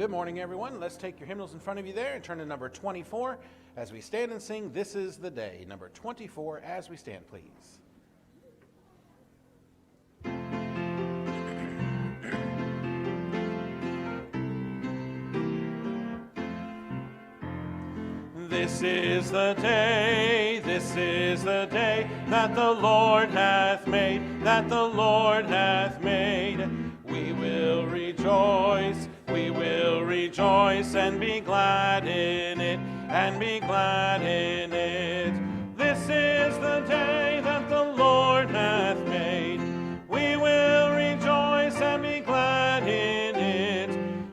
Good morning, everyone. Let's take your hymnals in front of you there and turn to number 24 as we stand and sing This Is the Day. Number 24 as we stand, please. This is the day that the Lord hath made, that the Lord hath made. We will rejoice and be glad in it, and be glad in it. This is the day that the Lord hath made. We will rejoice and be glad in it.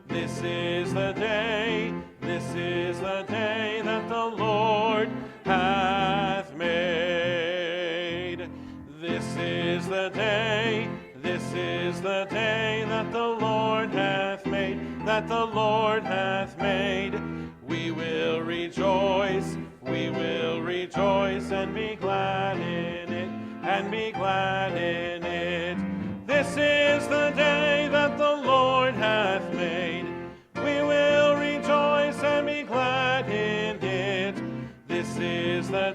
This is the day that the Lord hath made. This is the day that the Lord hath made, that the Lord hath made. We will rejoice and be glad in it, and be glad in it. This is the day that the Lord hath made. We will rejoice and be glad in it. This is the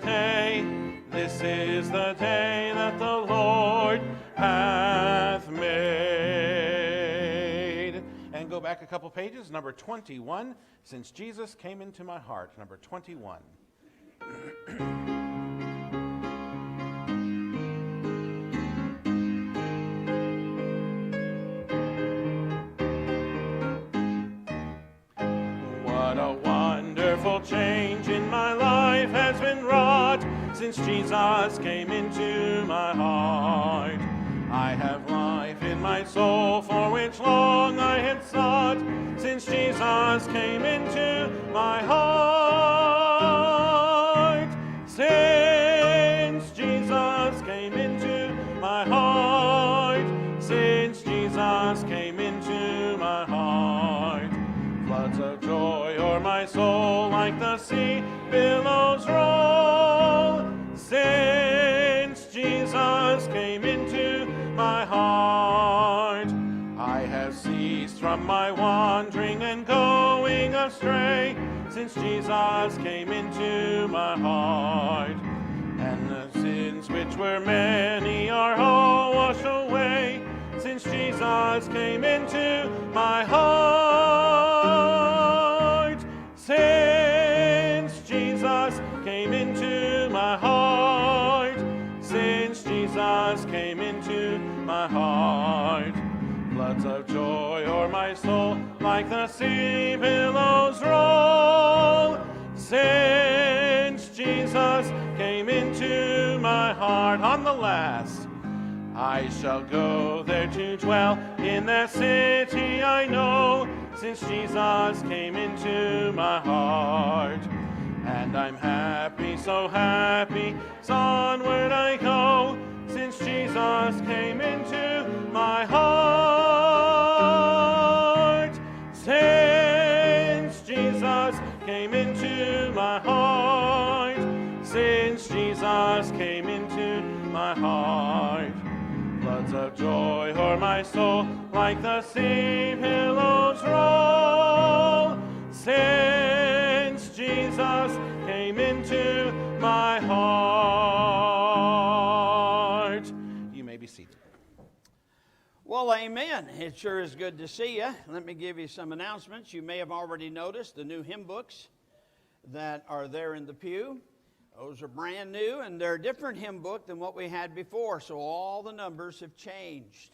day that the Lord hath made. And go back a couple pages, number 21, Since Jesus Came Into My Heart, number 21. What a wonderful change in my life has been wrought since Jesus came into my heart. I have life in my soul for which long I had sought since Jesus came into my heart. Since Jesus came into my heart. Since Jesus came into my heart. Floods of joy o'er my soul like the sea billows roll. Since Jesus came into my heart, I have ceased from my wandering and going astray. Since Jesus came into my heart, and the sins which were many are all washed away. Since Jesus came into my heart. Since Jesus came into my heart. Since Jesus came into my heart. Floods of joy o'er my soul like the sea billows roll. Since Jesus came into my heart. On the last, I shall go there to dwell in that city I know. Since Jesus came into my heart. And I'm happy, so onward I go. Since Jesus came into my heart. Since Jesus came into my heart. Since Jesus came into my heart. Floods of joy o'er my soul like the sea billows roll. Since Jesus came into my heart. You may be seated. Well, amen. It sure is good to see you. Let me give you some announcements. You may have already noticed the new hymn books that are there in the pew. Those are brand new, and they're a different hymn book than what we had before, so all the numbers have changed.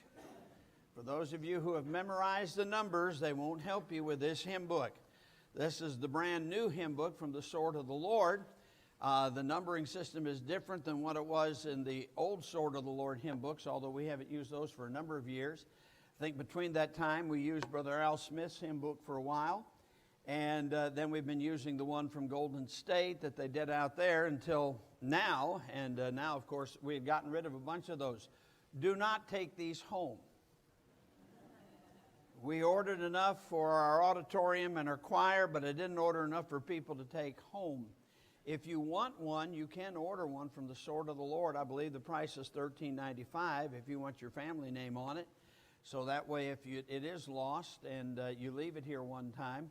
For those of you who have memorized the numbers, they won't help you with this hymn book. This is the brand new hymn book from the Sword of the Lord. The numbering system is different than what it was in the old Sword of the Lord hymn books, although we haven't used those for a number of years. I think between that time we used Brother Al Smith's hymn book for a while. And then we've been using the one from Golden State that they did out there until now. And now, of course, we had gotten rid of a bunch of those. Do not take these home. We ordered enough for our auditorium and our choir, but I didn't order enough for people to take home. If you want one, you can order one from the Sword of the Lord. I believe the price is $13.95 if you want your family name on it. So that way, if it is lost and you leave it here one time,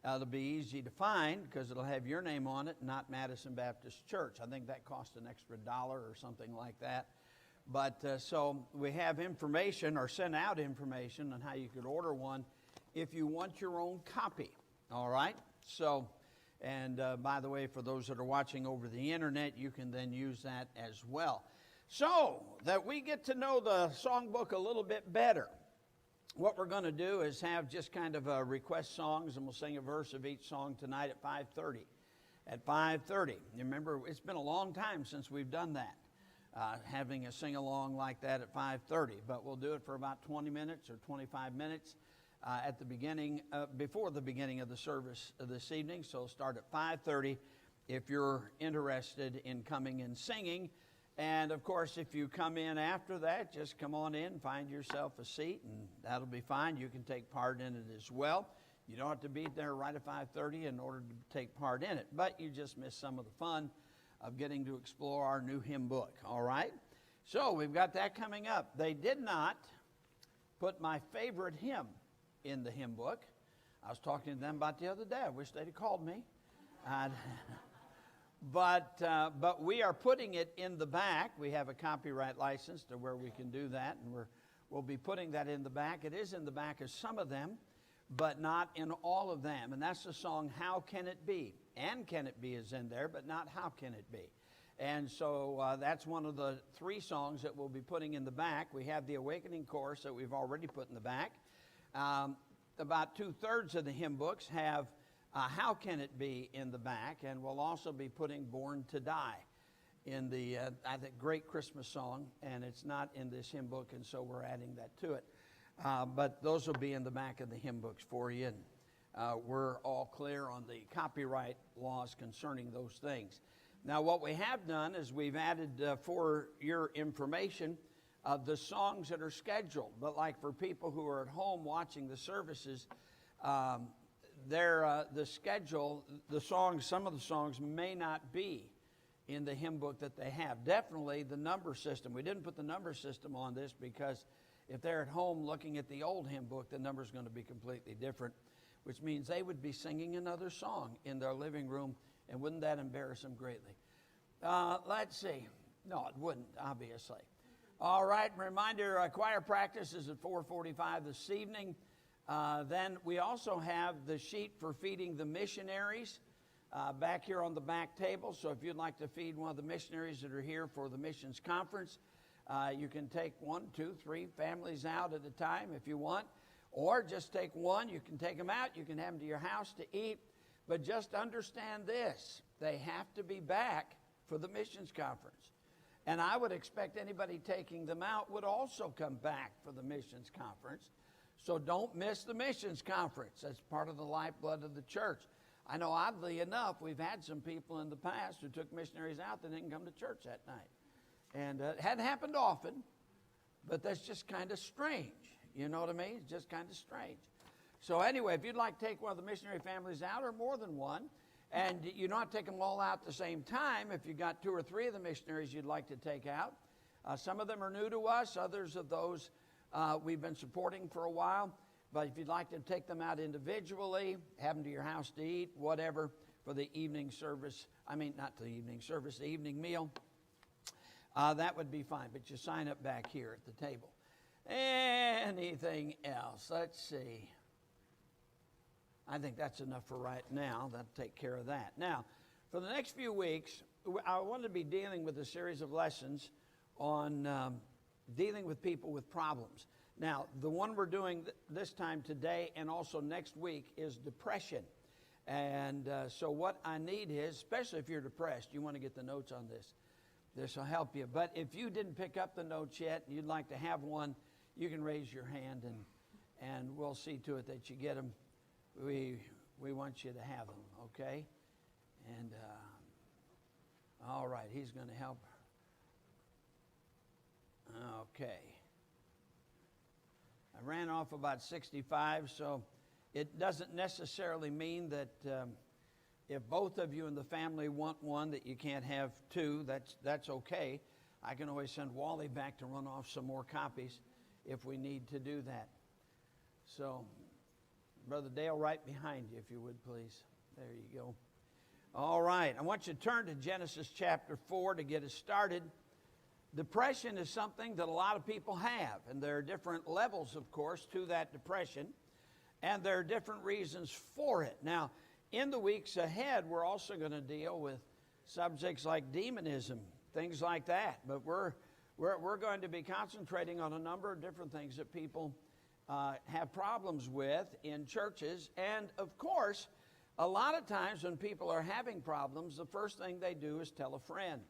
it'll be easy to find because it'll have your name on it, not Madison Baptist Church. I think that cost an extra $1 or something like that. But so we have information or send out information on how you could order one if you want your own copy. All right? So, and by the way, for those that are watching over the internet, you can then use that as well. So that we get to know the songbook a little bit better, what we're going to do is have just kind of request songs, and we'll sing a verse of each song tonight at 5:30. At 5:30. You remember, it's been a long time since we've done that. Having a sing-along like that at 5:30, but we'll do it for about 20 minutes or 25 minutes at the beginning, before the beginning of the service this evening. So start at 5:30 if you're interested in coming and singing. And of course, if you come in after that, just come on in, find yourself a seat, and that'll be fine. You can take part in it as well. You don't have to be there right at 5:30 in order to take part in it, but you just miss some of the fun of getting to explore our new hymn book, all right? So we've got that coming up. They did not put my favorite hymn in the hymn book. I was talking to them about the other day. I wish they'd have called me. But we are putting it in the back. We have a copyright license to where we can do that, and we'll be putting that in the back. It is in the back of some of them, but not in all of them. And that's the song, How Can It Be? And Can It Be is in there, but not How Can It Be? And so that's one of the 3 songs that we'll be putting in the back. We have the Awakening Chorus that we've already put in the back. About 2/3 of the hymn books have How Can It Be in the back, and we'll also be putting Born to Die in the I think great Christmas song, and it's not in this hymn book, and so we're adding that to it. But those will be in the back of the hymn books for you, and we're all clear on the copyright laws concerning those things. Now, what we have done is we've added for your information the songs that are scheduled. But like for people who are at home watching the services, the schedule, the songs, some of the songs may not be in the hymn book that they have. Definitely the number system. We didn't put the number system on this because if they're at home looking at the old hymn book, the number's going to be completely different, which means they would be singing another song in their living room, and wouldn't that embarrass them greatly? Let's see. No, it wouldn't, obviously. All right, reminder, choir practice is at 4:45 this evening. Then we also have the sheet for feeding the missionaries back here on the back table. So if you'd like to feed one of the missionaries that are here for the missions conference, you can take 1, 2, 3 families out at a time if you want, or just take one. You can take them out. You can have them to your house to eat. But just understand this, they have to be back for the missions conference. And I would expect anybody taking them out would also come back for the missions conference. So don't miss the missions conference. That's part of the lifeblood of the church. I know, oddly enough, we've had some people in the past who took missionaries out that didn't come to church that night. And it hadn't happened often, but that's just kind of strange. You know what I mean? It's just kind of strange. So anyway, if you'd like to take one of the missionary families out, or more than one, and you don't have to take them all out at the same time, if you've got 2 or 3 of the missionaries you'd like to take out. Some of them are new to us, others of those we've been supporting for a while. But if you'd like to take them out individually, have them to your house to eat, whatever, for the evening service, not the evening service, the evening meal, that would be fine. But you sign up back here at the table. Anything else? Let's see. I think that's enough for right now. That'll take care of that. Now, for the next few weeks, I want to be dealing with a series of lessons on dealing with people with problems. Now, the one we're doing this time today and also next week is depression. And so what I need is, especially if you're depressed, you want to get the notes on this. This will help you. But if you didn't pick up the notes yet and you'd like to have one, you can raise your hand and we'll see to it that you get them. We want you to have them, okay? And all right, he's going to help. Okay. I ran off about 65, so it doesn't necessarily mean that if both of you in the family want one, that you can't have 2. That's okay. I can always send Wally back to run off some more copies if we need to do that. So, Brother Dale, right behind you, if you would, please. There you go. All right, I want you to turn to Genesis chapter 4 to get us started. Depression is something that a lot of people have, and there are different levels, of course, to that depression, and there are different reasons for it. Now, in the weeks ahead, we're also going to deal with subjects like demonism, things like that, but we're going to be concentrating on a number of different things that people have problems with in churches, and of course, a lot of times when people are having problems, the first thing they do is tell a friend.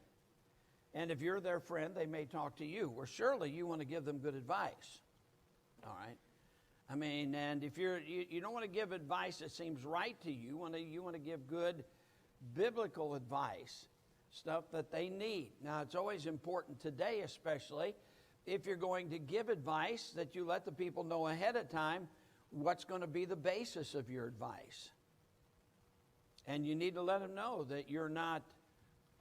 And if you're their friend, they may talk to you. Well, surely you want to give them good advice. All right? I mean, and if you don't want to give advice that seems right to you, you want to give good biblical advice, stuff that they need. Now, it's always important today, especially, if you're going to give advice, that you let the people know ahead of time what's going to be the basis of your advice. And you need to let them know that you're not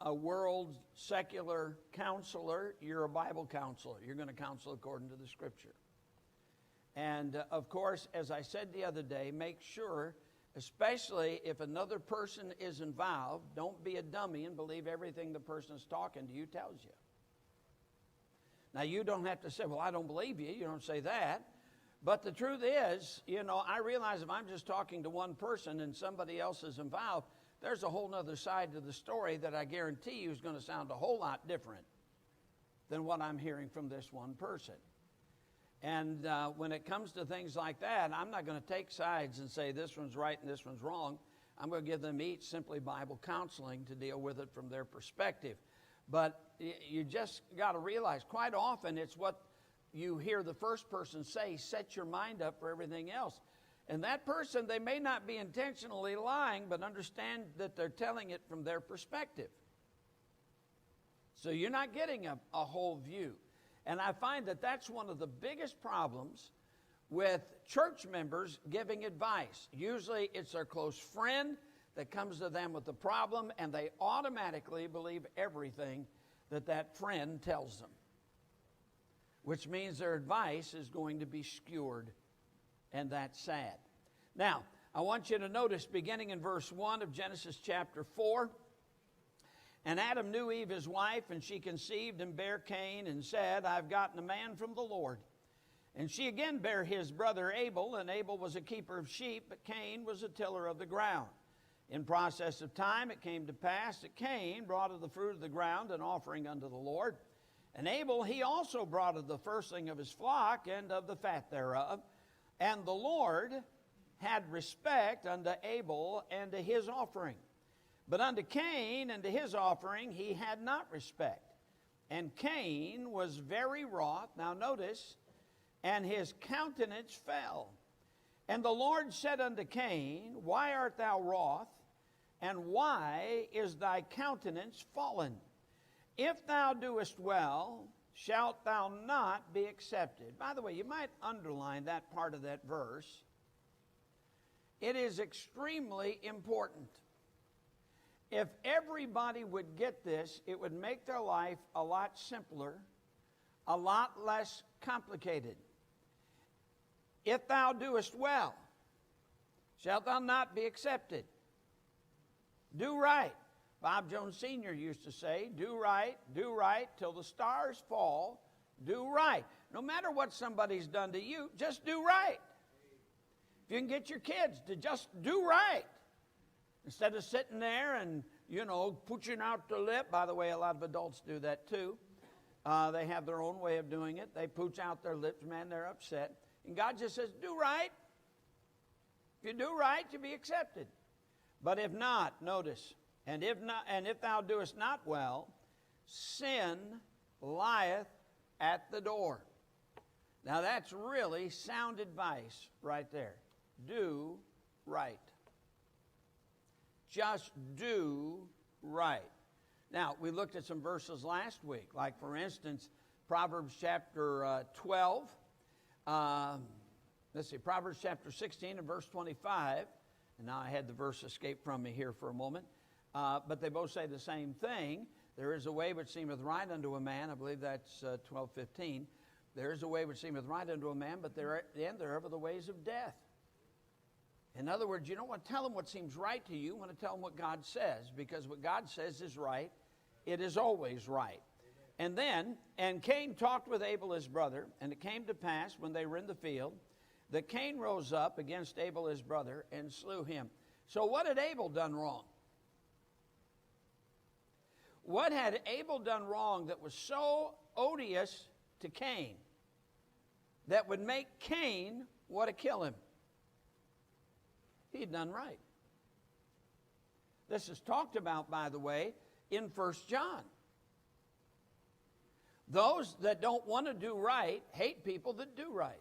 a world secular counselor, you're a Bible counselor. You're going to counsel according to the Scripture. And of course, as I said the other day, make sure, especially if another person is involved, don't be a dummy and believe everything the person is talking to you tells you. Now, you don't have to say, well, I don't believe you. You don't say that. But the truth is, I realize if I'm just talking to one person and somebody else is involved, there's a whole other side to the story that I guarantee you is going to sound a whole lot different than what I'm hearing from this one person. And when it comes to things like that, I'm not going to take sides and say this one's right and this one's wrong. I'm going to give them each simply Bible counseling to deal with it from their perspective. But you just got to realize quite often it's what you hear the first person say, set your mind up for everything else. And that person, they may not be intentionally lying, but understand that they're telling it from their perspective. So you're not getting a whole view. And I find that that's one of the biggest problems with church members giving advice. Usually it's their close friend that comes to them with the problem, and they automatically believe everything that friend tells them, which means their advice is going to be skewed, and that's sad. Now, I want you to notice, beginning in verse 1 of Genesis chapter 4, and Adam knew Eve his wife, and she conceived and bare Cain, and said, I've gotten a man from the Lord. And she again bare his brother Abel, and Abel was a keeper of sheep, but Cain was a tiller of the ground. In process of time it came to pass that Cain brought of the fruit of the ground an offering unto the Lord. And Abel he also brought of the firstling of his flock and of the fat thereof. And the Lord had respect unto Abel and to his offering. But unto Cain and to his offering he had not respect. And Cain was very wroth. Now notice, and his countenance fell. And the Lord said unto Cain, Why art thou wroth? And why is thy countenance fallen? If thou doest well, shalt thou not be accepted. By the way, you might underline that part of that verse. It is extremely important. If everybody would get this, it would make their life a lot simpler, a lot less complicated. If thou doest well, shalt thou not be accepted. Do right. Bob Jones Sr. used to say, do right till the stars fall. Do right. No matter what somebody's done to you, just do right. If you can get your kids to just do right, instead of sitting there and, pushing out the lip. By the way, a lot of adults do that too. They have their own way of doing it. They pooch out their lips, man, they're upset. And God just says, do right. If you do right, you'll be accepted. But if not, notice, and if thou doest not well, sin lieth at the door. Now that's really sound advice right there. Do right. Just do right. Now, we looked at some verses last week, like for instance, Proverbs chapter 12. Proverbs chapter 16 and verse 25. And now I had the verse escape from me here for a moment. But they both say the same thing. There is a way which seemeth right unto a man. I believe that's 12:15. There is a way which seemeth right unto a man, but there at the end thereof are the ways of death. In other words, you don't want to tell them what seems right to you. You want to tell them what God says, because what God says is right. It is always right. And then, and Cain talked with Abel his brother, and it came to pass when they were in the field, that Cain rose up against Abel his brother and slew him. So what had Abel done wrong? What had Abel done wrong that was so odious to Cain that would make Cain want to kill him? He'd done right. This is talked about, by the way, in 1 John. Those that don't want to do right hate people that do right.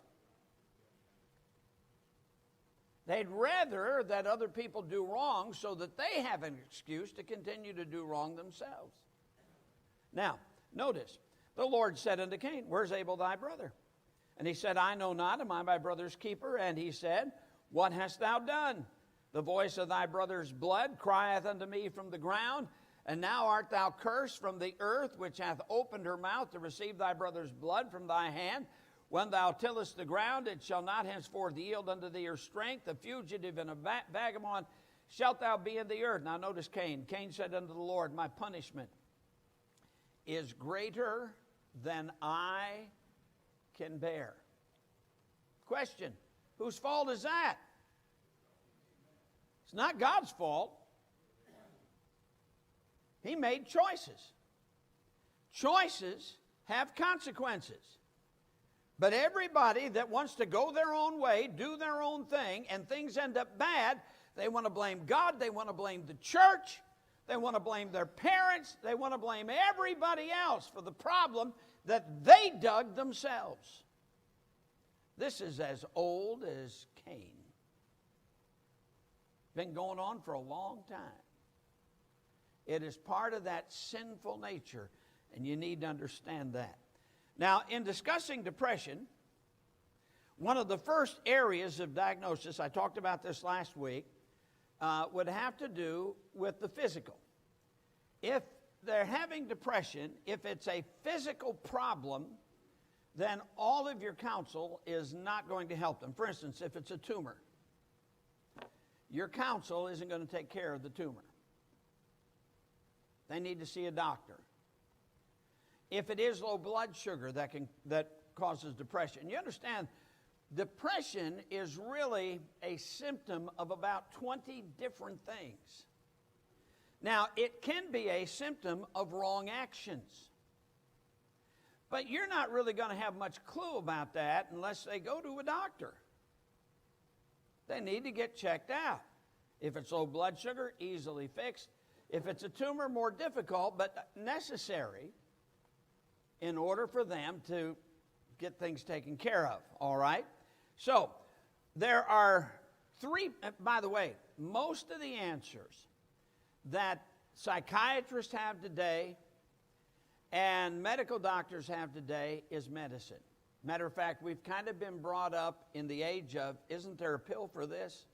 They'd rather that other people do wrong so that they have an excuse to continue to do wrong themselves. Now, notice, the Lord said unto Cain, where's Abel thy brother? And he said, I know not, am I my brother's keeper? And he said, what hast thou done? The voice of thy brother's blood crieth unto me from the ground, and now art thou cursed from the earth, which hath opened her mouth to receive thy brother's blood from thy hand. When thou tillest the ground, it shall not henceforth yield unto thee her strength. A fugitive and a vagabond shalt thou be in the earth. Now notice Cain. Cain said unto the Lord, my punishment is greater than I can bear. Question, whose fault is that? It's not God's fault. He made choices. Choices have consequences. But everybody that wants to go their own way, do their own thing, and things end up bad, they want to blame God, they want to blame the church, they want to blame their parents, they want to blame everybody else for the problem that they dug themselves. This is as old as Cain. Been going on for a long time. It is part of that sinful nature, and you need to understand that. Now, in discussing depression, one of the first areas of diagnosis, I talked about this last week, would have to do with the physical. If they're having depression, if it's a physical problem, then all of your counsel is not going to help them. For instance, if it's a tumor, your counsel isn't going to take care of the tumor. They need to see a doctor. If it is low blood sugar that causes depression, you understand, depression is really a symptom of about 20 different things. Now, it can be a symptom of wrong actions. But you're not really going to have much clue about that unless they go to a doctor. They need to get checked out. If it's low blood sugar, easily fixed. If it's a tumor, more difficult, but necessary in order for them to get things taken care of, all right? So, there are three, by the way, most of the answers that psychiatrists have today and medical doctors have today is medicine. Matter of fact, we've kind of been brought up in the age of, isn't there a pill for this?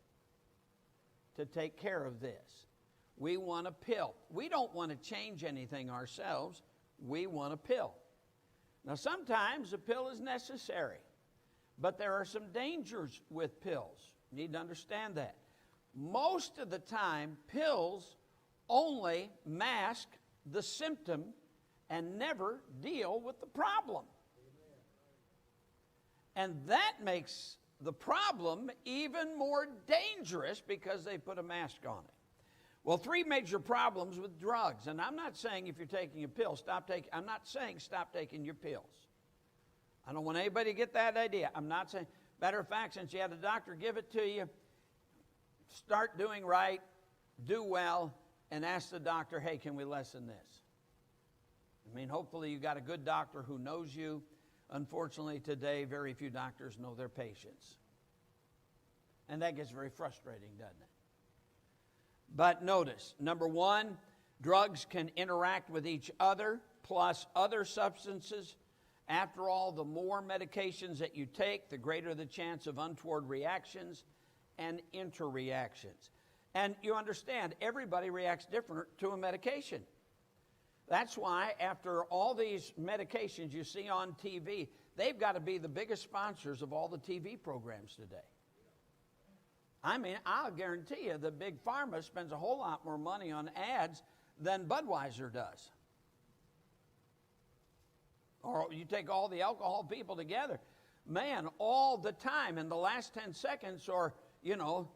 To take care of this. We want a pill. We don't want to change anything ourselves. We want a pill. Now, sometimes a pill is necessary, but there are some dangers with pills. You need to understand that. Most of the time, pills only mask the symptom and never deal with the problem. And that makes the problem even more dangerous because they put a mask on it. Well, three major problems with drugs. And I'm not saying if you're taking a pill, I'm not saying stop taking your pills. I don't want anybody to get that idea. I'm not saying, matter of fact, since you had a doctor give it to you, start doing right, do well, and ask the doctor, hey, can we lessen this? I mean, hopefully you got a good doctor who knows you. Unfortunately, today, very few doctors know their patients. And that gets very frustrating, doesn't it? But notice, number one, drugs can interact with each other, plus other substances. After all, the more medications that you take, the greater the chance of untoward reactions and interreactions. And you understand, everybody reacts different to a medication. That's why after all these medications you see on TV, they've got to be the biggest sponsors of all the TV programs today. I mean, I'll guarantee you that Big Pharma spends a whole lot more money on ads than Budweiser does. Or you take all the alcohol people together, man, all the time in the last 10 seconds, or, you know,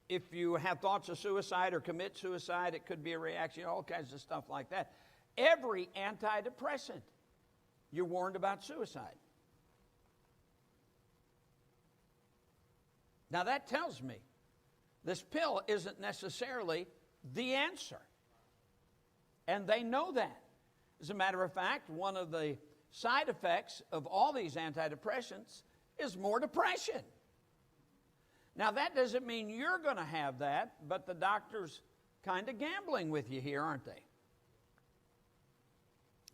if you have thoughts of suicide or commit suicide, it could be a reaction, all kinds of stuff like that. Every antidepressant, you're warned about suicide. Now that tells me this pill isn't necessarily the answer. And they know that. As a matter of fact, one of the side effects of all these antidepressants is more depression. Now that doesn't mean you're going to have that, but the doctor's kind of gambling with you here, aren't they?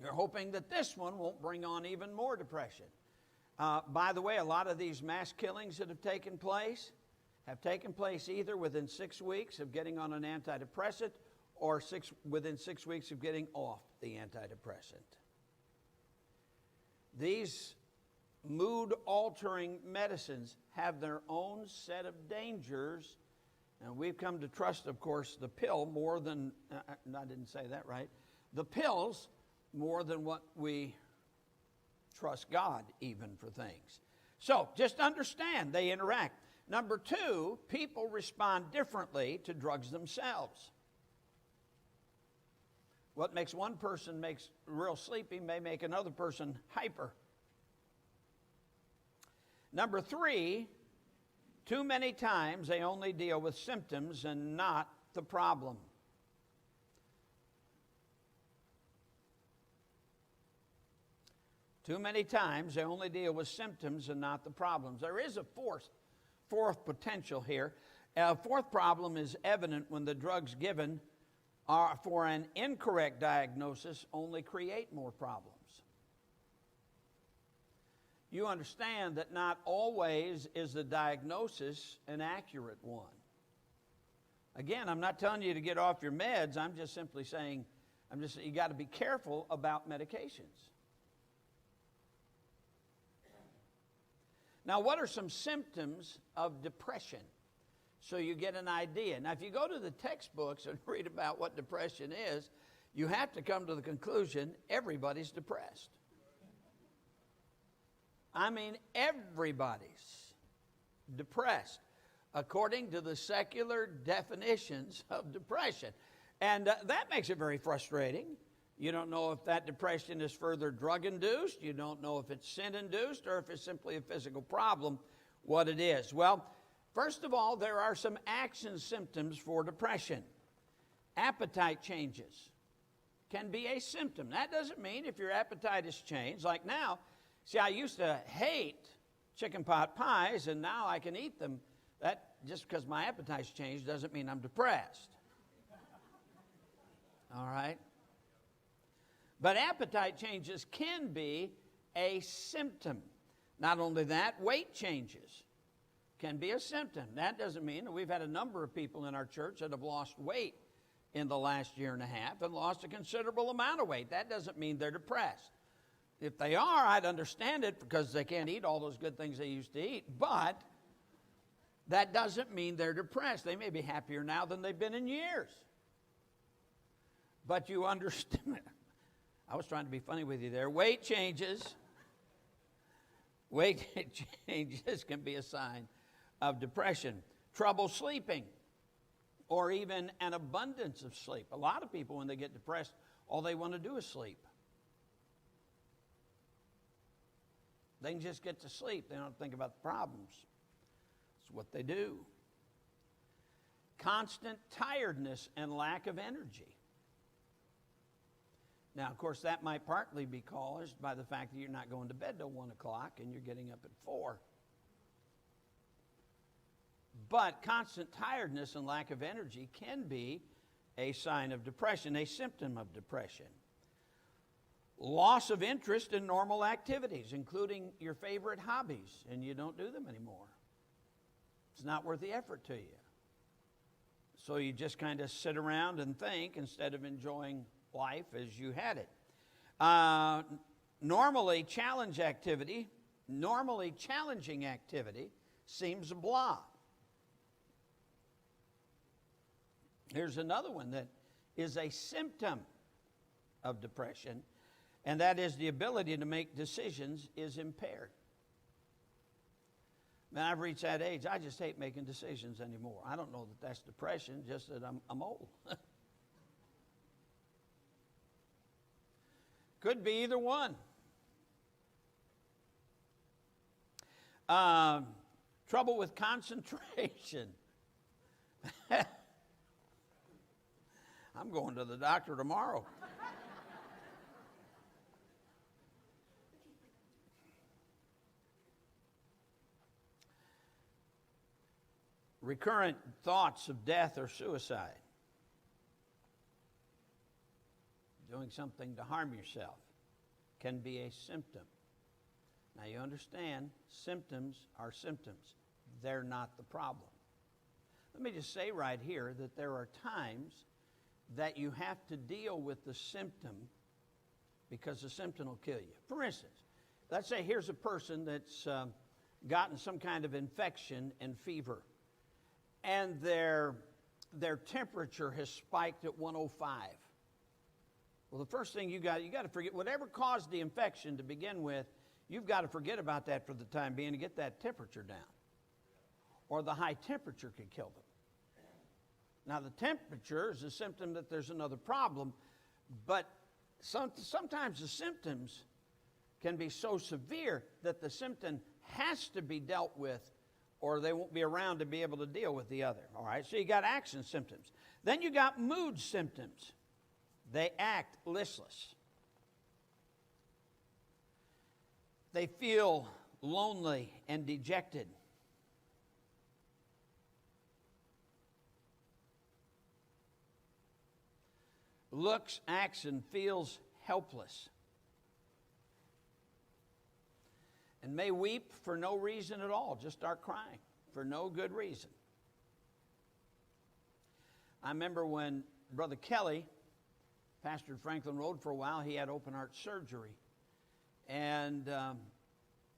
They're hoping that this one won't bring on even more depression. By the way, a lot of these mass killings that have taken place either within 6 weeks of getting on an antidepressant or within 6 weeks of getting off the antidepressant. These mood-altering medicines have their own set of dangers, and we've come to trust, of course, the pill more than, I didn't say that right, the pills more than what we trust God even for things. So just understand they interact. Number two, people respond differently to drugs themselves. What makes one person real sleepy may make another person hyper. Number three, too many times they only deal with symptoms and not the problem. Too many times they only deal with symptoms and not the problems. There is a fourth potential here. A fourth problem is evident when the drugs given are for an incorrect diagnosis only create more problems. You understand that not always is the diagnosis an accurate one. Again, I'm not telling you to get off your meds. I'm just simply saying, you got to be careful about medications. Now, what are some symptoms of depression? So you get an idea. Now, if you go to the textbooks and read about what depression is, you have to come to the conclusion everybody's depressed. I mean, everybody's depressed, according to the secular definitions of depression. And that makes it very frustrating. You don't know if that depression is further drug-induced. You don't know if it's sin-induced or if it's simply a physical problem, what it is. Well, first of all, there are some action symptoms for depression. Appetite changes can be a symptom. That doesn't mean if your appetite has changed, like now, see, I used to hate chicken pot pies, and now I can eat them. That, just because my appetite's changed doesn't mean I'm depressed. All right? But appetite changes can be a symptom. Not only that, weight changes can be a symptom. That doesn't mean that we've had a number of people in our church that have lost weight in the last year and a half and lost a considerable amount of weight. That doesn't mean they're depressed. If they are, I'd understand it because they can't eat all those good things they used to eat. But that doesn't mean they're depressed. They may be happier now than they've been in years. But you understand. I was trying to be funny with you there. Weight changes. Weight changes can be a sign of depression. Trouble sleeping, or even an abundance of sleep. A lot of people, when they get depressed, all they want to do is sleep. They can just get to sleep. They don't think about the problems. It's what they do. Constant tiredness and lack of energy. Now, of course, that might partly be caused by the fact that you're not going to bed till 1 o'clock and you're getting up at 4. But constant tiredness and lack of energy can be a sign of depression, a symptom of depression. Loss of interest in normal activities, including your favorite hobbies, and you don't do them anymore. It's not worth the effort to you. So you just kind of sit around and think instead of enjoying life as you had it. Normally, challenge activity normally challenging activity seems blah. Here's another one that is a symptom of depression, and that is the ability to make decisions is impaired. Man, I've reached that age, I just hate making decisions anymore. I don't know that that's depression, just that I'm old. Could be either one. Trouble with concentration. I'm going to the doctor tomorrow. Recurrent thoughts of death or suicide. Doing something to harm yourself can be a symptom. Now you understand, symptoms are symptoms. They're not the problem. Let me just say right here that there are times that you have to deal with the symptom because the symptom will kill you. For instance, let's say here's a person that's gotten some kind of infection and fever, and their temperature has spiked at 105. Well, the first thing you got to forget, whatever caused the infection to begin with, you've got to forget about that for the time being to get that temperature down. Or the high temperature could kill them. Now, the temperature is a symptom that there's another problem, but sometimes the symptoms can be so severe that the symptom has to be dealt with, or they won't be around to be able to deal with the other. All right, so you got action symptoms. Then you got mood symptoms. They act listless. They feel lonely and dejected. Looks, acts, and feels helpless. And may weep for no reason at all, just start crying for no good reason. I remember when Brother Kelly pastored Franklin Road for a while, he had open heart surgery. And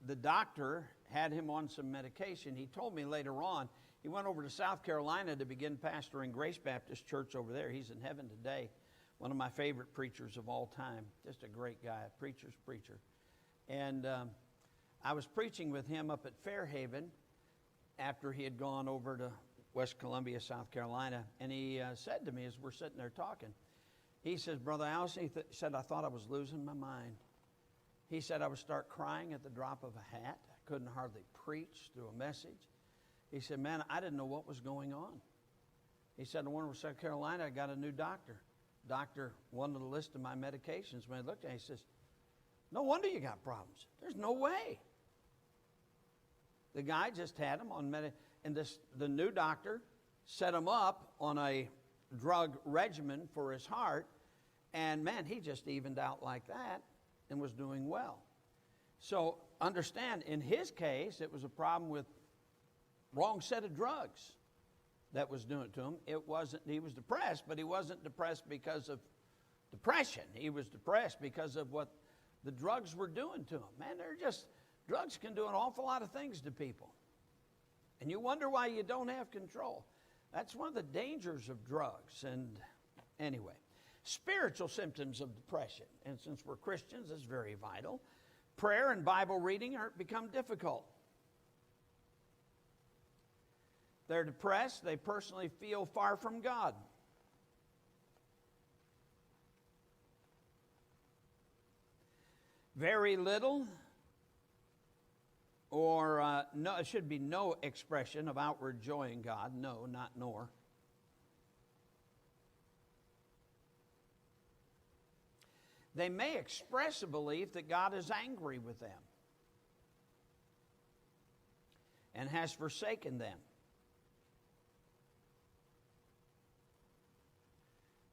the doctor had him on some medication. He told me later on, he went over to South Carolina to begin pastoring Grace Baptist Church over there. He's in heaven today. One of my favorite preachers of all time. Just a great guy, a preacher's preacher. And I was preaching with him up at Fairhaven after he had gone over to West Columbia, South Carolina. And he said to me as we're sitting there talking, he says, Brother Allison, he said, I thought I was losing my mind. He said, I would start crying at the drop of a hat. I couldn't hardly preach through a message. He said, man, I didn't know what was going on. He said, I went over to South Carolina, I got a new doctor. Doctor wanted a list of my medications. When I looked at it, he says, no wonder you got problems. There's no way. The guy just had him on and the new doctor set him up on a drug regimen for his heart, and man, he just evened out like that and was doing well. So understand, in his case, it was a problem with wrong set of drugs that was doing it to him. He was depressed, but he wasn't depressed because of depression. He was depressed because of what the drugs were doing to him. Man, drugs can do an awful lot of things to people. And you wonder why you don't have control. That's one of the dangers of drugs. And anyway, spiritual symptoms of depression. And since we're Christians, it's very vital. Prayer and Bible reading become difficult. They're depressed. They personally feel far from God. Very little or no, it should be no expression of outward joy in God. No, not nor. They may express a belief that God is angry with them and has forsaken them.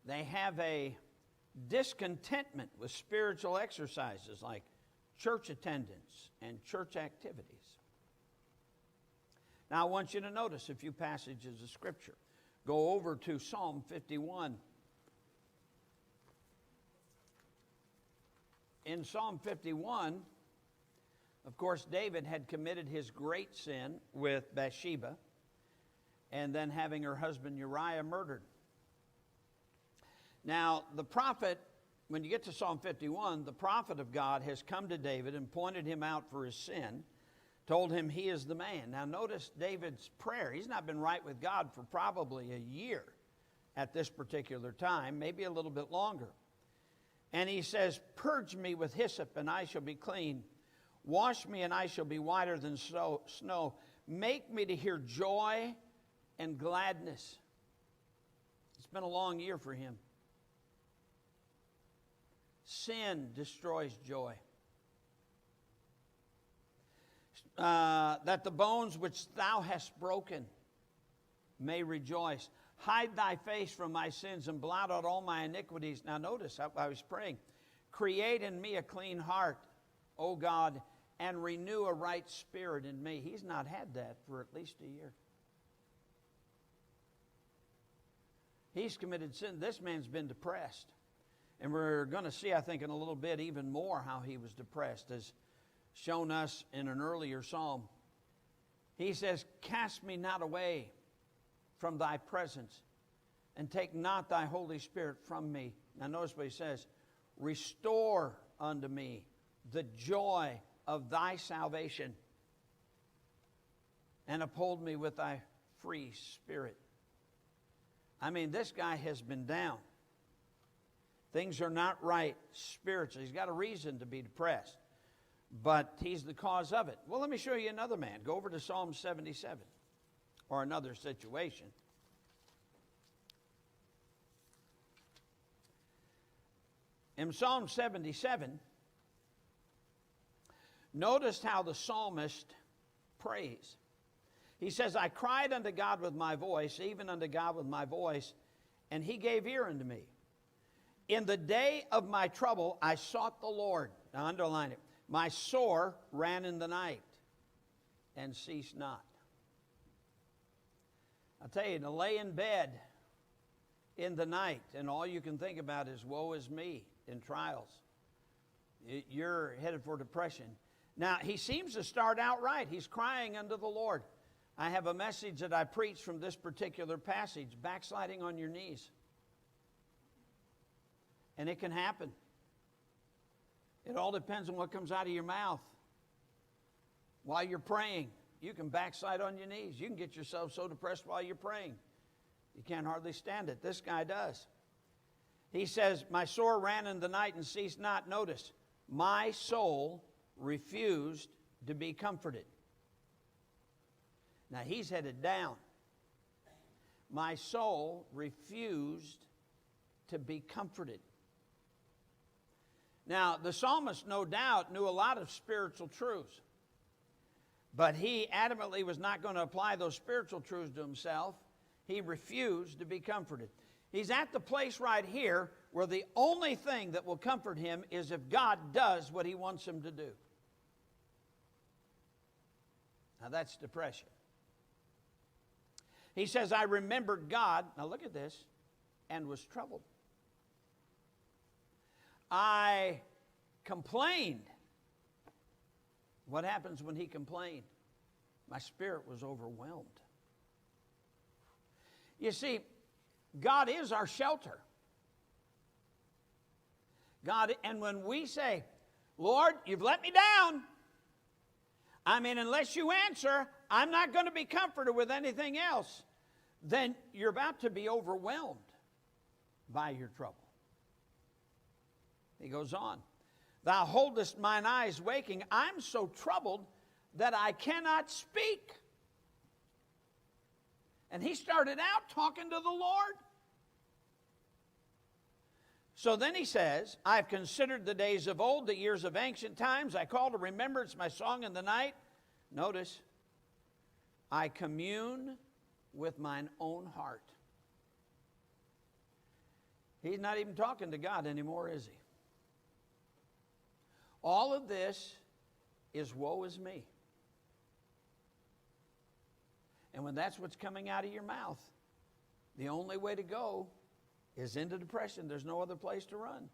They have a discontentment with spiritual exercises like church attendance and church activities. Now, I want you to notice a few passages of Scripture. Go over to Psalm 51. In Psalm 51, Of course, David had committed his great sin with Bathsheba and then having her husband Uriah murdered. Now, the prophet, when you get to Psalm 51, the prophet of God has come to David and pointed him out for his sin, told him he is the man. Now, notice David's prayer. He's not been right with God for probably a year at this particular time, maybe a little bit longer. And he says, purge me with hyssop, and I shall be clean. Wash me, and I shall be whiter than snow. Make me to hear joy and gladness. It's been a long year for him. Sin destroys joy. That the bones which thou hast broken may rejoice. Hide thy face from my sins and blot out all my iniquities. Now notice, I was praying. Create in me a clean heart, O God, and renew a right spirit in me. He's not had that for at least a year. He's committed sin. This man's been depressed. And we're going to see, I think, in a little bit even more how he was depressed, as shown us in an earlier psalm. He says, cast me not away from thy presence, and take not thy Holy Spirit from me. Now notice what he says. Restore unto me the joy of thy salvation, and uphold me with thy free spirit. I mean, this guy has been down. Things are not right spiritually. He's got a reason to be depressed, but he's the cause of it. Well, let me show you another man. Go over to Psalm 77, or another situation. In Psalm 77, notice how the psalmist prays. He says, I cried unto God with my voice, even unto God with my voice, and he gave ear unto me. In the day of my trouble, I sought the Lord. Now underline it. My sore ran in the night and ceased not. I'll tell you, to lay in bed in the night and all you can think about is woe is me in trials. You're headed for depression. Now, he seems to start out right. He's crying unto the Lord. I have a message that I preach from this particular passage, backsliding on your knees. And it can happen. It all depends on what comes out of your mouth. While you're praying, you can backslide on your knees. You can get yourself so depressed while you're praying. You can't hardly stand it. This guy does. He says, my sore ran in the night and ceased not. Notice, my soul refused to be comforted. Now he's headed down. My soul refused to be comforted. Now, the psalmist, no doubt, knew a lot of spiritual truths. But he adamantly was not going to apply those spiritual truths to himself. He refused to be comforted. He's at the place right here where the only thing that will comfort him is if God does what he wants him to do. Now, that's depression. He says, I remembered God, now look at this, and was troubled. I complained. What happens when he complained? My spirit was overwhelmed. You see, God is our shelter. God, and when we say, Lord, you've let me down. I mean, unless you answer, I'm not going to be comforted with anything else. Then you're about to be overwhelmed by your trouble. He goes on. Thou holdest mine eyes waking. I'm so troubled that I cannot speak. And he started out talking to the Lord. So then he says, I've considered the days of old, the years of ancient times. I call to remembrance my song in the night. Notice, I commune with mine own heart. He's not even talking to God anymore, is he? All of this is woe is me. And when that's what's coming out of your mouth, the only way to go is into depression. There's no other place to run.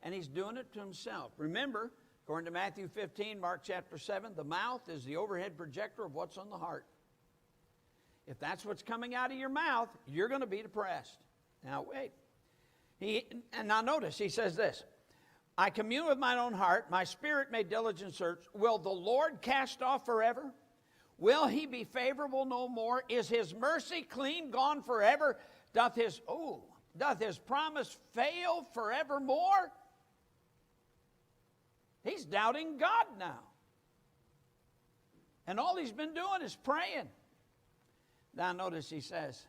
And he's doing it to himself. Remember, According to Matthew 15, Mark chapter 7, the mouth is the overhead projector of what's on the heart. If that's what's coming out of your mouth, you're going to be depressed. Now, wait. And now notice, he says this, I commune with mine own heart, my spirit made diligent search. Will the Lord cast off forever? Will he be favorable no more? Is his mercy clean gone forever? Doth his promise fail forevermore? He's doubting God now. And all he's been doing is praying. Now notice he says,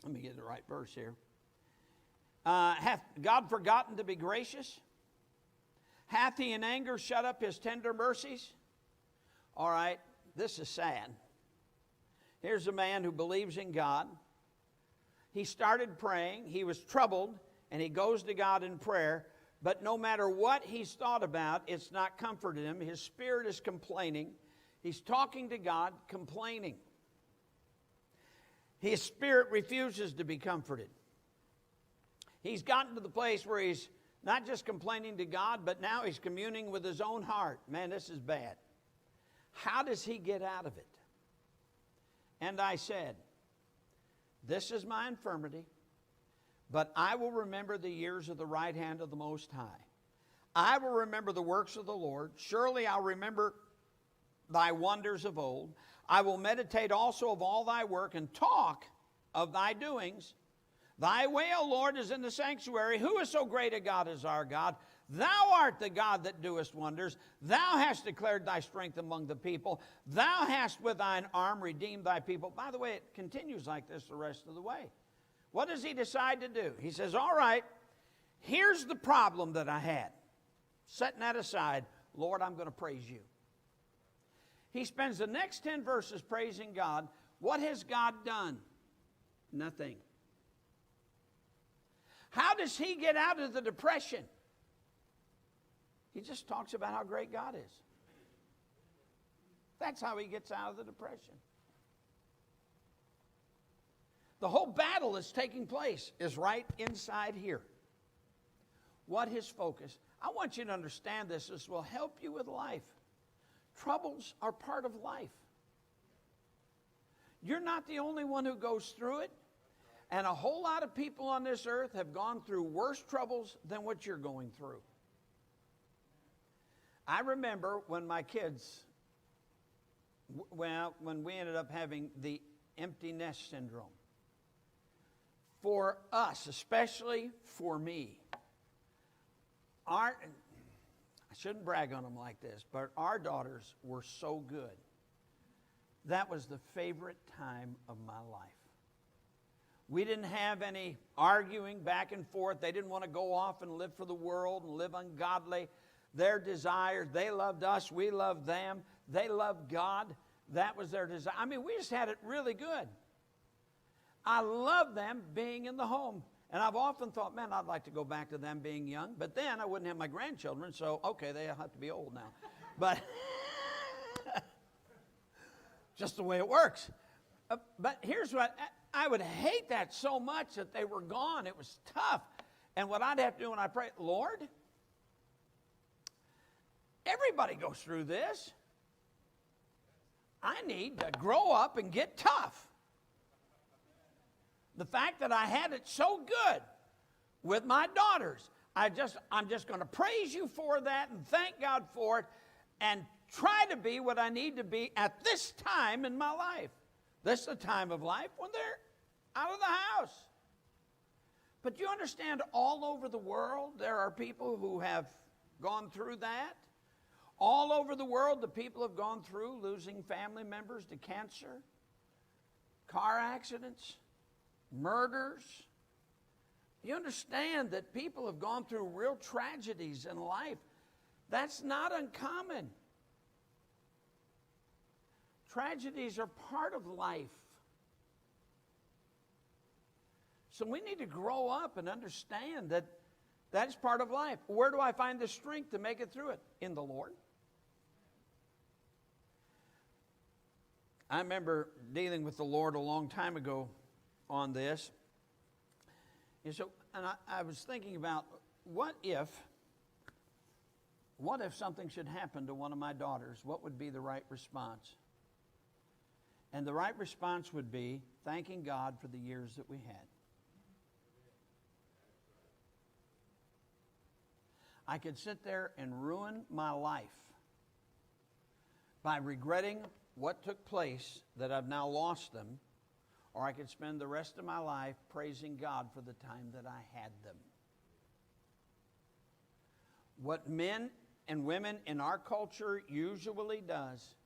let me get the right verse here. Hath God forgotten to be gracious? Hath he in anger shut up his tender mercies? All right, this is sad. Here's a man who believes in God. He started praying. He was troubled, and he goes to God in prayer. But no matter what he's thought about, it's not comforted him. His spirit is complaining. He's talking to God, complaining. His spirit refuses to be comforted. He's gotten to the place where he's not just complaining to God, but now he's communing with his own heart. Man, this is bad. How does he get out of it? And I said, this is my infirmity, but I will remember the years of the right hand of the Most High. I will remember the works of the Lord. Surely I'll remember thy wonders of old. I will meditate also of all thy work and talk of thy doings. Thy way, O Lord, is in the sanctuary. Who is so great a God as our God? Thou art the God that doest wonders. Thou hast declared thy strength among the people. Thou hast with thine arm redeemed thy people. By the way, it continues like this the rest of the way. What does he decide to do? He says, all right, here's the problem that I had. Setting that aside, Lord, I'm going to praise you. He spends the next 10 verses praising God. What has God done? Nothing. How does he get out of the depression? He just talks about how great God is. That's how he gets out of the depression. The whole battle that's taking place is right inside here. What his focus? I want you to understand this. This will help you with life. Troubles are part of life. You're not the only one who goes through it. And a whole lot of people on this earth have gone through worse troubles than what you're going through. I remember when my kids, when we ended up having the empty nest syndrome. For us, especially for me, I shouldn't brag on them like this, but our daughters were so good. That was the favorite time of my life. We didn't have any arguing back and forth. They didn't want to go off and live for the world and live ungodly. Their desires, they loved us, we loved them. They loved God. That was their desire. I mean, we just had it really good. I love them being in the home. And I've often thought, man, I'd like to go back to them being young. But then I wouldn't have my grandchildren, so, okay, they have to be old now. But just the way it works. But here's what, I would hate that so much that they were gone. It was tough. And what I'd have to do when I pray, Lord, everybody goes through this. I need to grow up and get tough. The fact that I had it so good with my daughters, I'm just going to praise you for that and thank God for it and try to be what I need to be at this time in my life. This is the time of life when they're out of the house. But you understand, all over the world, there are people who have gone through that. All over the world, the people have gone through losing family members to cancer, car accidents, murders. You understand that people have gone through real tragedies in life. That's not uncommon. Tragedies are part of life. So we need to grow up and understand that that is part of life. Where do I find the strength to make it through it? In the Lord. I remember dealing with the Lord a long time ago on this. And I was thinking about, what if What if something should happen to one of my daughters? What would be the right response? And the right response would be thanking God for the years that we had. I could sit there and ruin my life by regretting what took place that I've now lost them, or I could spend the rest of my life praising God for the time that I had them. What men and women in our culture usually does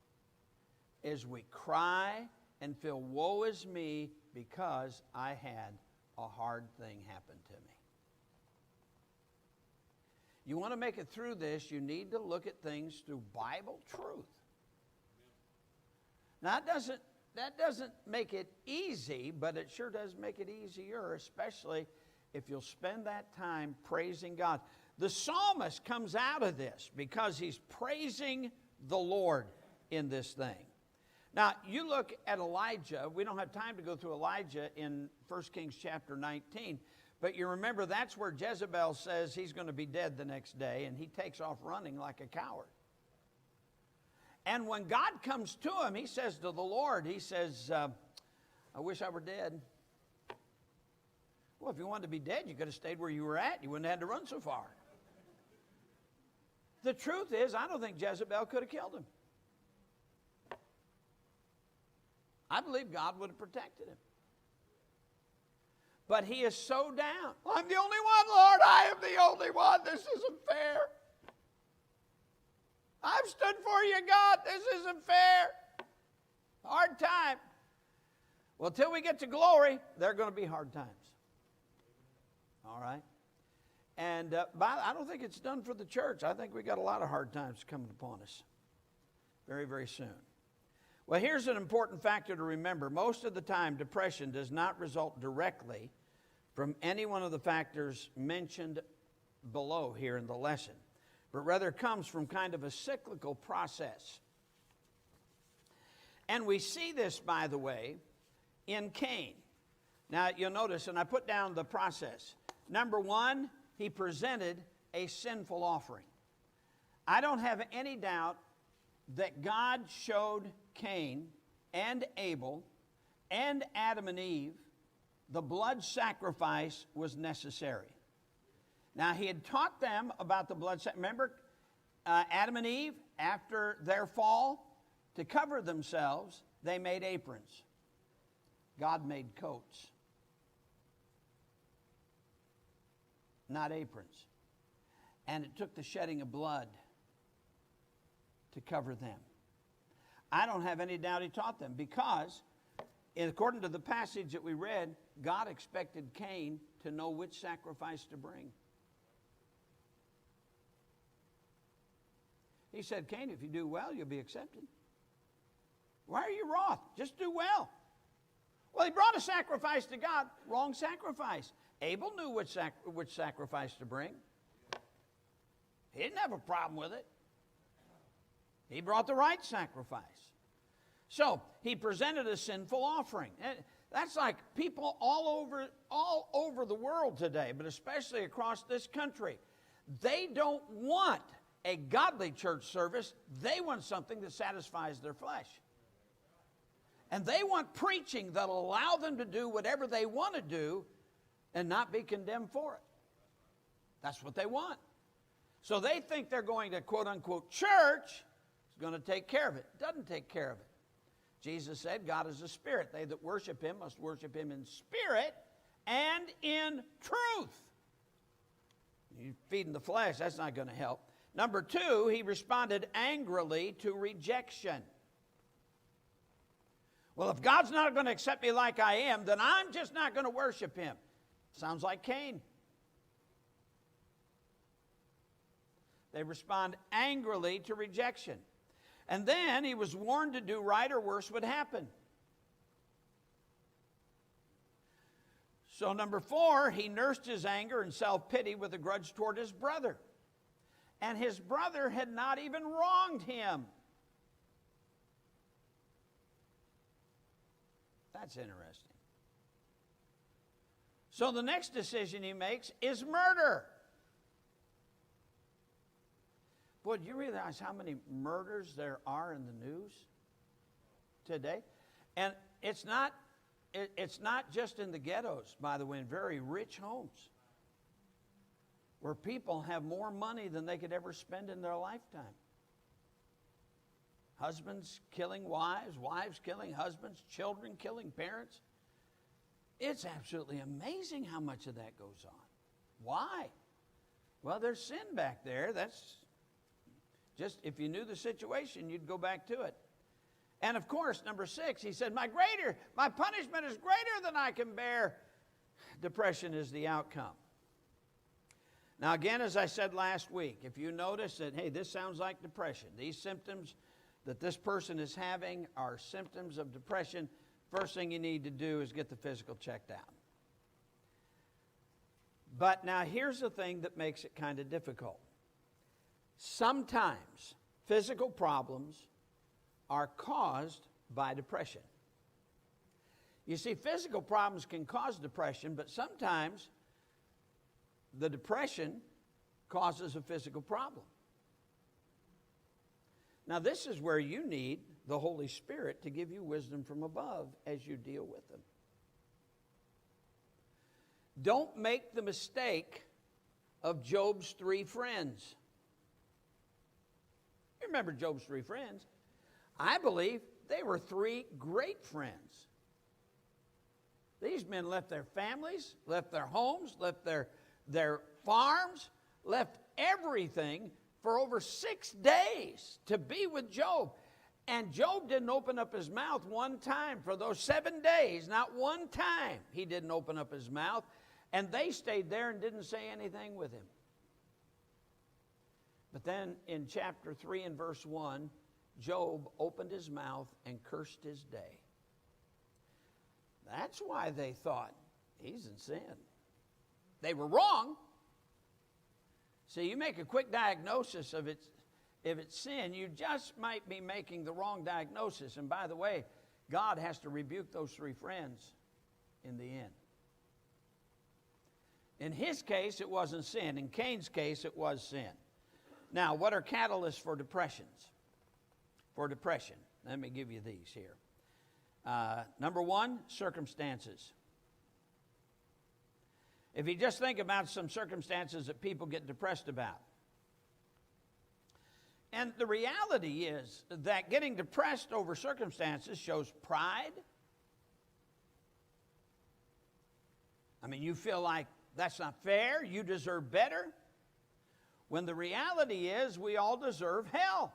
is we cry and feel, woe is me, because I had a hard thing happen to me. You want to make it through this, you need to look at things through Bible truth. Now, that doesn't make it easy, but it sure does make it easier, especially if you'll spend that time praising God. The psalmist comes out of this because he's praising the Lord in this thing. Now, you look at Elijah. We don't have time to go through Elijah in 1 Kings chapter 19, but you remember that's where Jezebel says he's going to be dead the next day, and he takes off running like a coward. And when God comes to him, he says to the Lord, he says, I wish I were dead. Well, if you wanted to be dead, you could have stayed where you were at. You wouldn't have had to run so far. The truth is, I don't think Jezebel could have killed him. I believe God would have protected him. But he is so down. I'm the only one, Lord. I am the only one. This isn't fair. I've stood for you, God. This isn't fair. Hard time. Well, till we get to glory, there are going to be hard times. All right? And I don't think it's done for the church. I think we got a lot of hard times coming upon us very, very soon. Well, here's an important factor to remember. Most of the time, depression does not result directly from any one of the factors mentioned below here in the lesson, but rather comes from kind of a cyclical process. And we see this, by the way, in Cain. Now, you'll notice, and I put down the process. Number one, he presented a sinful offering. I don't have any doubt that God showed Cain and Abel and Adam and Eve the blood sacrifice was necessary. Now, he had taught them about the blood sacrifice. Remember, Adam and Eve, after their fall, to cover themselves, they made aprons. God made coats, not aprons. And it took the shedding of blood to cover them. I don't have any doubt he taught them, because according to the passage that we read, God expected Cain to know which sacrifice to bring. He said, Cain, if you do well, you'll be accepted. Why are you wroth? Just do well. Well, he brought a sacrifice to God. Wrong sacrifice. Abel knew which sacrifice to bring. He didn't have a problem with it. He brought the right sacrifice. So he presented a sinful offering. That's like people all over the world today, but especially across this country. They don't want a godly church service. They want something that satisfies their flesh. And they want preaching that'll allow them to do whatever they want to do and not be condemned for it. That's what they want. So they think they're going to, quote unquote, church is going to take care of it. It doesn't take care of it. Jesus said, God is a spirit. They that worship him must worship him in spirit and in truth. You're feeding the flesh, that's not going to help. Number two, he responded angrily to rejection. Well, if God's not going to accept me like I am, then I'm just not going to worship him. Sounds like Cain. They respond angrily to rejection. And then he was warned to do right or worse would happen. So number four, he nursed his anger and self-pity with a grudge toward his brother. And his brother had not even wronged him. That's interesting. So the next decision he makes is murder. Boy, do you realize how many murders there are in the news today? And it's not just in the ghettos, by the way, in very rich homes where people have more money than they could ever spend in their lifetime. Husbands killing wives, wives killing husbands, children killing parents. It's absolutely amazing how much of that goes on. Why? Well, there's sin back there. That's just, if you knew the situation, you'd go back to it. And of course, number 6, he said, my punishment is greater than I can bear. Depression is the outcome. Now again, as I said last week, if you notice that, hey, this sounds like depression, these symptoms that this person is having are symptoms of depression, first thing you need to do is get the physical checked out. But now here's the thing that makes it kind of difficult. Sometimes physical problems are caused by depression. You see, physical problems can cause depression, but sometimes the depression causes a physical problem. Now, this is where you need the Holy Spirit to give you wisdom from above as you deal with them. Don't make the mistake of Job's 3 friends. You remember Job's 3 friends. I believe they were 3 great friends. These men left their families, left their homes, left their farms, left everything for over 6 days to be with Job. And Job didn't open up his mouth one time for those 7 days. Not one time he didn't open up his mouth. And they stayed there and didn't say anything with him. But then in chapter 3 and verse 1, Job opened his mouth and cursed his day. That's why they thought he's in sin. They were wrong. See, you make a quick diagnosis of it. If it's sin, you just might be making the wrong diagnosis. And by the way, God has to rebuke those 3 friends in the end. In his case, it wasn't sin. In Cain's case, it was sin. Now, what are catalysts for depressions? For depression, let me give you these here. Number 1, circumstances. If you just think about some circumstances that people get depressed about. And the reality is that getting depressed over circumstances shows pride. I mean, you feel like that's not fair, you deserve better. When the reality is we all deserve hell.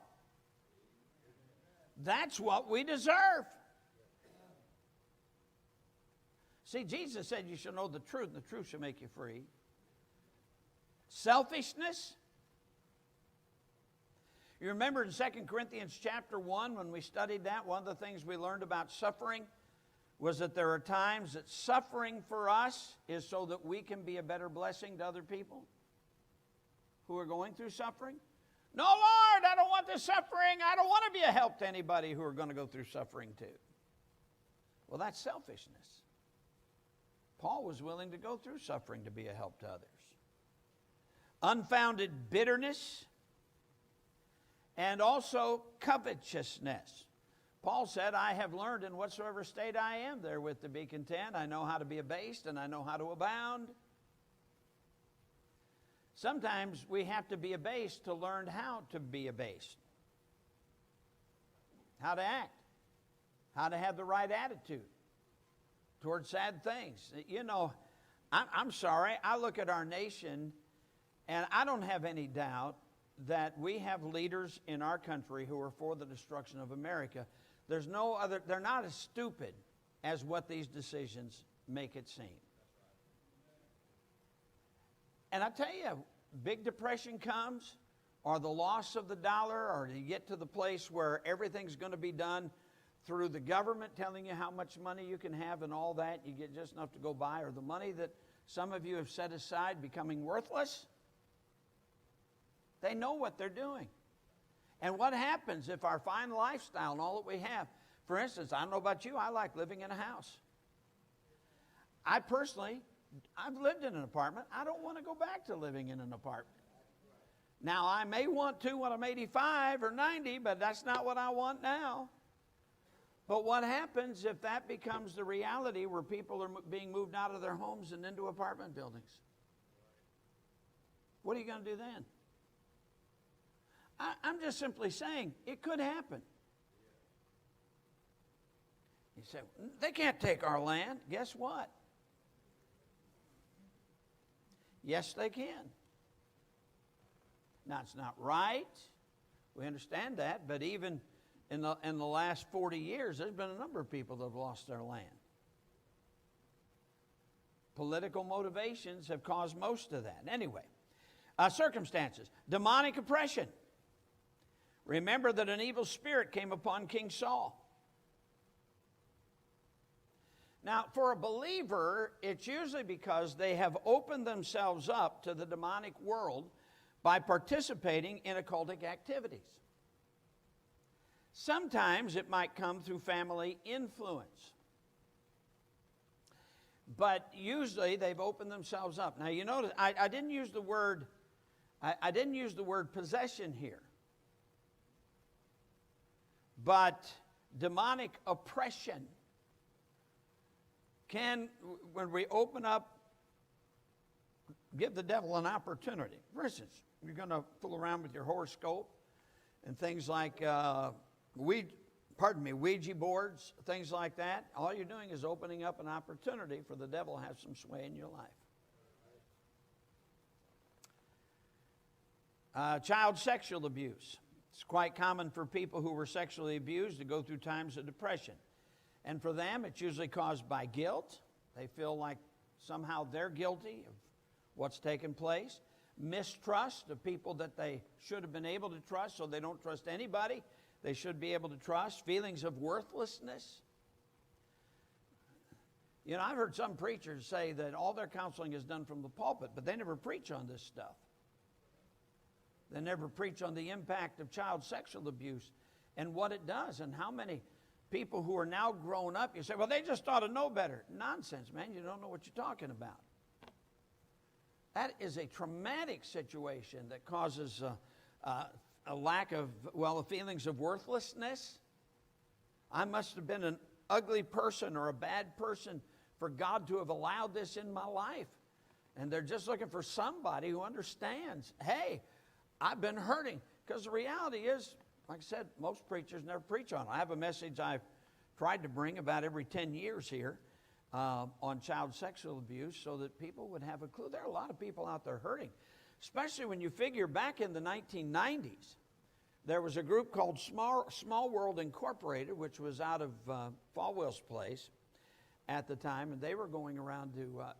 That's what we deserve. See, Jesus said you shall know the truth, and the truth shall make you free. Selfishness. You remember in 2 Corinthians chapter 1 when we studied that, one of the things we learned about suffering was that there are times that suffering for us is so that we can be a better blessing to other people who are going through suffering. No, Lord, I don't want the suffering. I don't want to be a help to anybody who are going to go through suffering too. Well, that's selfishness. Paul was willing to go through suffering to be a help to others. Unfounded bitterness and also covetousness. Paul said, I have learned in whatsoever state I am therewith to be content. I know how to be abased and I know how to abound. Sometimes we have to be abased to learn how to be abased. How to act. How to have the right attitude towards sad things. You know, I'm sorry, I look at our nation and I don't have any doubt that we have leaders in our country who are for the destruction of America. There's no other, they're not as stupid as what these decisions make it seem. And I tell you, big depression comes, or the loss of the dollar, or you get to the place where everything's going to be done through the government telling you how much money you can have and all that, you get just enough to go by, or the money that some of you have set aside becoming worthless. They know what they're doing. And what happens if our fine lifestyle and all that we have, for instance, I don't know about you, I like living in a house. I personally, I've lived in an apartment. I don't want to go back to living in an apartment. Now, I may want to when I'm 85 or 90, but that's not what I want now. But what happens if that becomes the reality where people are being moved out of their homes and into apartment buildings? What are you going to do then? I'm just simply saying it could happen. You say, they can't take our land. Guess what? Yes, they can. Now, it's not right. We understand that. But even in the last 40 years, there's been a number of people that have lost their land. Political motivations have caused most of that. Anyway, circumstances. Demonic oppression. Remember that an evil spirit came upon King Saul. Now, for a believer, it's usually because they have opened themselves up to the demonic world by participating in occultic activities. Sometimes it might come through family influence. But usually they've opened themselves up. Now, you notice I didn't use the word possession here. But demonic oppression can, when we open up, give the devil an opportunity. For instance, you're going to fool around with your horoscope and things like Ouija boards, things like that. All you're doing is opening up an opportunity for the devil to have some sway in your life. Child sexual abuse. It's quite common for people who were sexually abused to go through times of depression. And for them, it's usually caused by guilt. They feel like somehow they're guilty of what's taken place. Mistrust of people that they should have been able to trust, so they don't trust anybody they should be able to trust. Feelings of worthlessness. You know, I've heard some preachers say that all their counseling is done from the pulpit, but they never preach on this stuff. They never preach on the impact of child sexual abuse and what it does, and how many people who are now grown up, you say, well, they just ought to know better. Nonsense, man. You don't know what you're talking about. That is a traumatic situation that causes a lack of, the feelings of worthlessness. I must have been an ugly person or a bad person for God to have allowed this in my life. And they're just looking for somebody who understands, hey, I've been hurting. Because the reality is, like I said, most preachers never preach on it. I have a message I've tried to bring about every 10 years here on child sexual abuse so that people would have a clue. There are a lot of people out there hurting, especially when you figure back in the 1990s. There was a group called Small World Incorporated, which was out of Falwell's Place at the time, and they were going around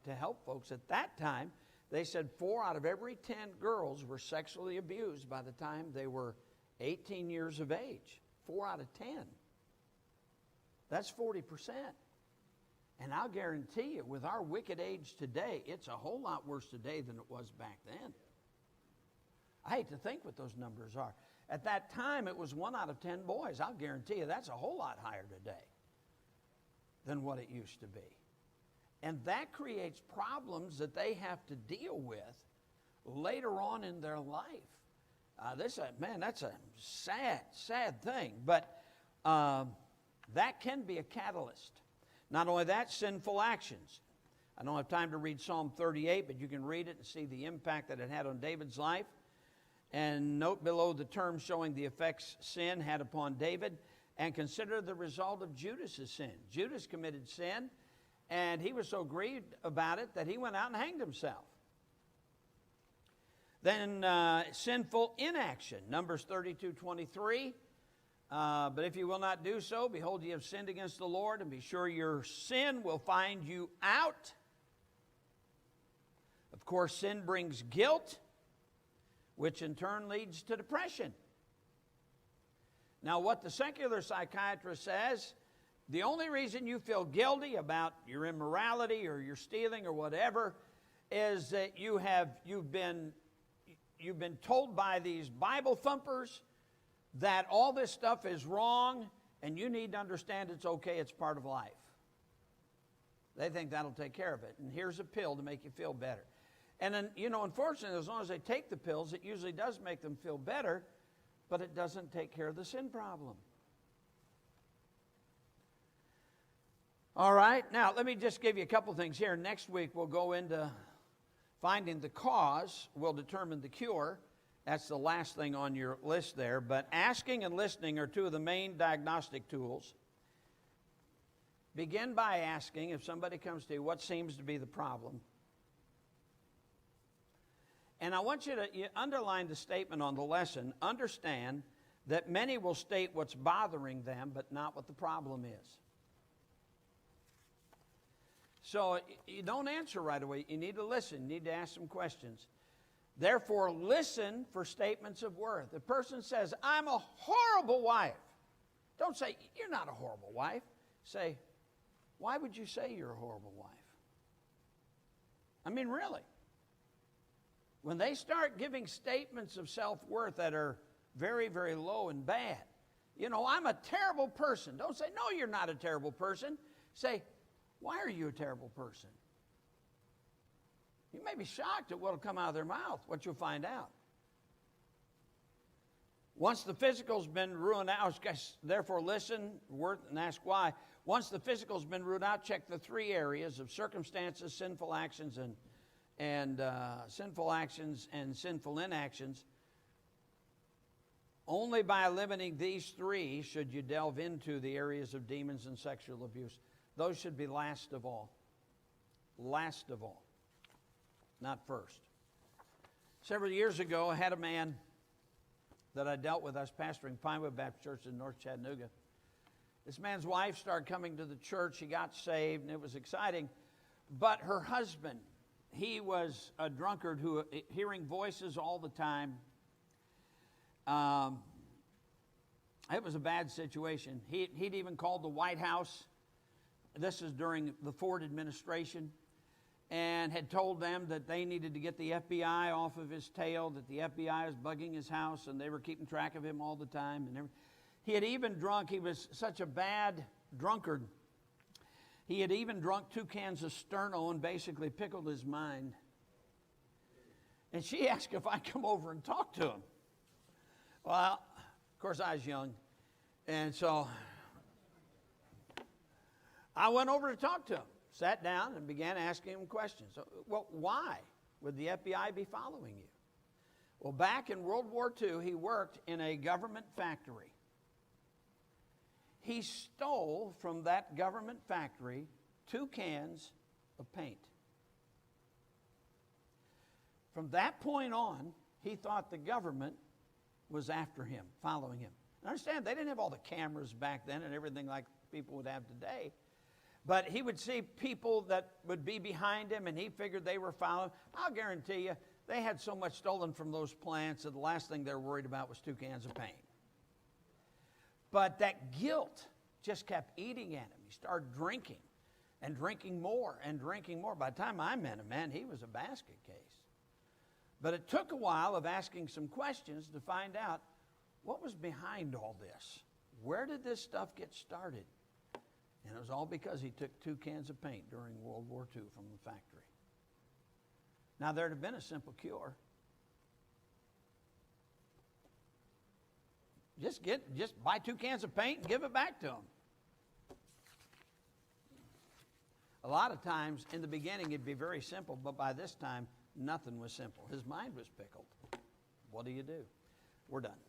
to help folks. At that time, they said 4 out of every 10 girls were sexually abused by the time they were 18 years of age. 4 out of 10. That's 40%. And I'll guarantee you, with our wicked age today, it's a whole lot worse today than it was back then. I hate to think what those numbers are. At that time, it was 1 out of 10 boys. I'll guarantee you that's a whole lot higher today than what it used to be. And that creates problems that they have to deal with later on in their life. That's a sad, sad thing. But that can be a catalyst. Not only that, sinful actions. I don't have time to read Psalm 38, but you can read it and see the impact that it had on David's life. And note below the term showing the effects sin had upon David, and consider the result of Judas's sin. Judas committed sin, and he was so grieved about it that he went out and hanged himself. Then sinful inaction, Numbers 32:23. But if you will not do so, behold, ye have sinned against the Lord, and be sure your sin will find you out. Of course, sin brings guilt, which in turn leads to depression. Now, what the secular psychiatrist says, the only reason you feel guilty about your immorality or your stealing or whatever is that you've been told by these Bible thumpers that all this stuff is wrong and you need to understand it's okay, it's part of life. They think that'll take care of it. And here's a pill to make you feel better. And then, unfortunately, as long as they take the pills, it usually does make them feel better, but it doesn't take care of the sin problem. All right, now let me just give you a couple things here. Next week we'll go into finding the cause will determine the cure. That's the last thing on your list there. But asking and listening are two of the main diagnostic tools. Begin by asking, if somebody comes to you, what seems to be the problem? And I want you to underline the statement on the lesson. Understand that many will state what's bothering them, but not what the problem is. So you don't answer right away. You need to listen. You need to ask some questions. Therefore, listen for statements of worth. The person says, I'm a horrible wife. Don't say, you're not a horrible wife. Say, why would you say you're a horrible wife? I mean, really. When they start giving statements of self-worth that are very, very low and bad, I'm a terrible person. Don't say, no, you're not a terrible person. Say, why are you a terrible person? You may be shocked at what will come out of their mouth, what you'll find out. Once the physical's been ruled out, therefore listen, worth, and ask why. Once the physical's been ruled out, check the three areas of circumstances, sinful actions, and sinful actions and sinful inactions. Only by eliminating these three should you delve into the areas of demons and sexual abuse. Those should be last of all. Last of all. Not first. Several years ago, I had a man that I dealt with. I was pastoring Pinewood Baptist Church in North Chattanooga. This man's wife started coming to the church. She got saved, and it was exciting. But her husband, he was a drunkard who hearing voices all the time. It was a bad situation. He'd even called the White House. This is during the Ford administration, and had told them that they needed to get the FBI off of his tail, that the FBI was bugging his house, and they were keeping track of him all the time. And he had even drunk, he was such a bad drunkard, he had even drunk 2 cans of Sterno and basically pickled his mind. And she asked if I'd come over and talk to him. Well, of course, I was young, and so I went over to talk to him, sat down, and began asking him questions. So, well, why would the FBI be following you? Well, back in World War II, he worked in a government factory. He stole from that government factory 2 cans of paint. From that point on, he thought the government was after him, following him. Understand, they didn't have all the cameras back then and everything like people would have today. But he would see people that would be behind him, and he figured they were following. I'll guarantee you, they had so much stolen from those plants that the last thing they were worried about was 2 cans of paint. But that guilt just kept eating at him. He started drinking and drinking more and drinking more. By the time I met him, man, he was a basket case. But it took a while of asking some questions to find out what was behind all this. Where did this stuff get started? And it was all because he took 2 cans of paint during World War II from the factory. Now, there'd have been a simple cure. Just buy 2 cans of paint and give it back to him. A lot of times, in the beginning, it'd be very simple, but by this time, nothing was simple. His mind was pickled. What do you do? We're done.